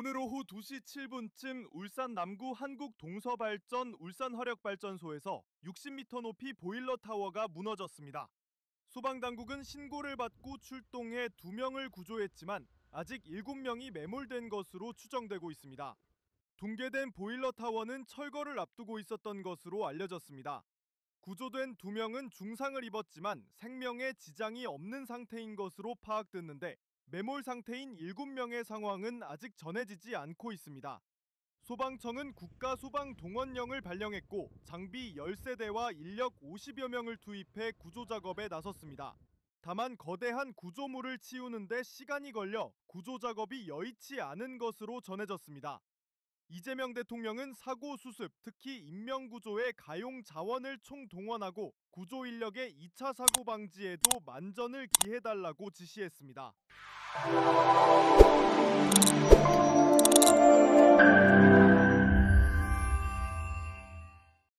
오늘 오후 2시 7분쯤 울산 남구 한국동서발전 울산화력발전소에서 60m 높이 보일러 타워가 무너졌습니다. 소방당국은 신고를 받고 출동해 2명을 구조했지만 아직 7명이 매몰된 것으로 추정되고 있습니다. 붕괴된 보일러 타워는 철거를 앞두고 있었던 것으로 알려졌습니다. 구조된 2명은 중상을 입었지만 생명에 지장이 없는 상태인 것으로 파악됐는데 매몰 상태인 7명의 상황은 아직 전해지지 않고 있습니다. 소방청은 국가소방동원령을 발령했고 장비 10세대와 인력 50여 명을 투입해 구조 작업에 나섰습니다. 다만 거대한 구조물을 치우는데 시간이 걸려 구조 작업이 여의치 않은 것으로 전해졌습니다. 이재명 대통령은 사고 수습, 특히 인명구조에 가용 자원을 총동원하고 구조 인력의 2차 사고 방지에도 만전을 기해달라고 지시했습니다.